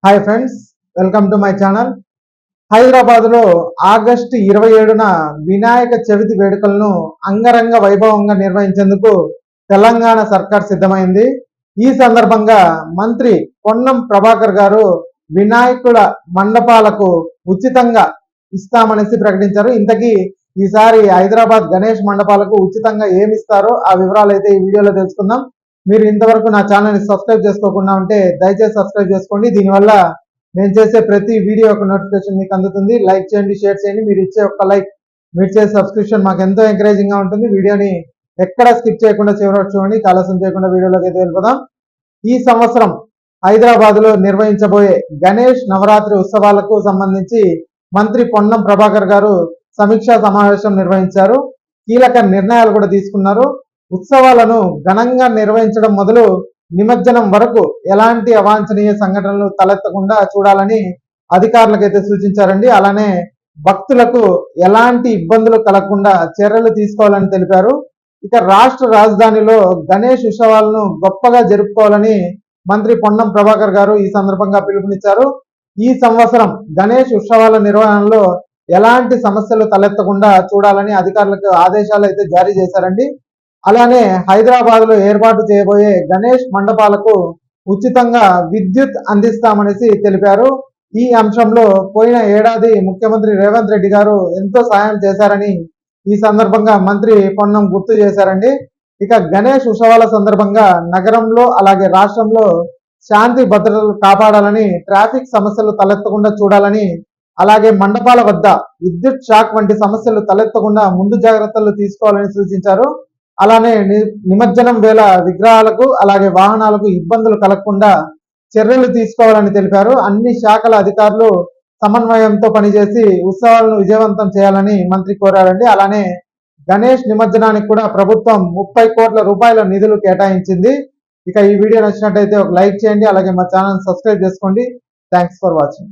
Hi friends, welcome to my channel. హైదరాబాద్లో August 27న Vinayaka Chavithi వేడుకలను అంగరంగ వైభవంగా నిర్వహించేందుకు తెలంగాణ సర్కార్ సిద్ధమైంది. ఈ సందర్భంగా మంత్రి పొన్నం ప్రభాకర్ గారు వినాయకుల మండపాలకు ఉచితంగా ఇస్తామనేసి ప్రకటించారు. ఇంతకీ ఈసారి హైదరాబాద్ గణేష్ మండపాలకు ఉచితంగా ఏమి ఇస్తారో ఆ వివరాలు అయితే ఈ వీడియోలో తెలుసుకుందాం. మీరు ఇంతవరకు నా ఛానల్ని సబ్స్క్రైబ్ చేసుకోకుండా ఉంటే దయచేసి సబ్స్క్రైబ్ చేసుకోండి. దీనివల్ల నేను చేసే ప్రతి వీడియో యొక్క నోటిఫికేషన్ మీకు అందుతుంది. లైక్ చేయండి, షేర్ చేయండి. మీరు ఇచ్చే ఒక్క లైక్, మీరు చేసే సబ్స్క్రిప్షన్ మాకు ఎంతో ఎంకరేజింగ్గా ఉంటుంది. వీడియోని ఎక్కడ స్కిప్ చేయకుండా చివరికి చూడండి. ఆలస్యం చేయకుండా వీడియోలోకి అయితే వెళ్ళిపోదాం. ఈ సంవత్సరం హైదరాబాద్లో నిర్వహించబోయే గణేష్ నవరాత్రి ఉత్సవాలకు సంబంధించి మంత్రి పొన్నం ప్రభాకర్ గారు సమీక్షా సమావేశం నిర్వహించారు. కీలక నిర్ణయాలు కూడా తీసుకున్నారు. ఉత్సవాలను ఘనంగా నిర్వహించడం మొదలు నిమజ్జనం వరకు ఎలాంటి అవాంఛనీయ సంఘటనలు తలెత్తకుండా చూడాలని అధికారులకైతే సూచించారండి. అలానే భక్తులకు ఎలాంటి ఇబ్బందులు కలగకుండా చర్యలు తీసుకోవాలని తెలిపారు. ఇక రాష్ట్ర రాజధానిలో గణేష్ ఉత్సవాలను గొప్పగా జరుపుకోవాలని మంత్రి పొన్నం ప్రభాకర్ గారు ఈ సందర్భంగా పిలుపునిచ్చారు. ఈ సంవత్సరం గణేష్ ఉత్సవాల నిర్వహణలో ఎలాంటి సమస్యలు తలెత్తకుండా చూడాలని అధికారులకు ఆదేశాలు అయితే జారీ చేశారండి. అలానే హైదరాబాద్ లో ఏర్పాటు చేయబోయే గణేష్ మండపాలకు ఉచితంగా విద్యుత్ అందిస్తామనేసి తెలిపారు. ఈ అంశంలో పోయిన ఏడాది ముఖ్యమంత్రి రేవంత్ రెడ్డి గారు ఎంతో సాయం చేశారని ఈ సందర్భంగా మంత్రి పొన్నం గుర్తు చేశారండి. ఇక గణేష్ ఉత్సవాల సందర్భంగా నగరంలో అలాగే రాష్ట్రంలో శాంతి భద్రతలు కాపాడాలని, ట్రాఫిక్ సమస్యలు తలెత్తకుండా చూడాలని, అలాగే మండపాల వద్ద విద్యుత్ షాక్ వంటి సమస్యలు తలెత్తకుండా ముందు జాగ్రత్తలు తీసుకోవాలని సూచించారు. అలానే నిమజ్జనం వేళ విగ్రహాలకు అలాగే వాహనాలకు ఇబ్బందులు కలగకుండా చర్యలు తీసుకోవాలని తెలిపారు. అన్ని శాఖల అధికారులు సమన్వయంతో పనిచేసి ఉత్సవాలను విజయవంతం చేయాలని మంత్రి కోరారండి. అలానే గణేష్ నిమజ్జనానికి కూడా ప్రభుత్వం 30 కోట్ల రూపాయల నిధులు కేటాయించింది. ఇక ఈ వీడియో నచ్చినట్టయితే ఒక లైక్ చేయండి, అలాగే మా ఛానల్ సబ్స్క్రైబ్ చేసుకోండి. Thanks for watching.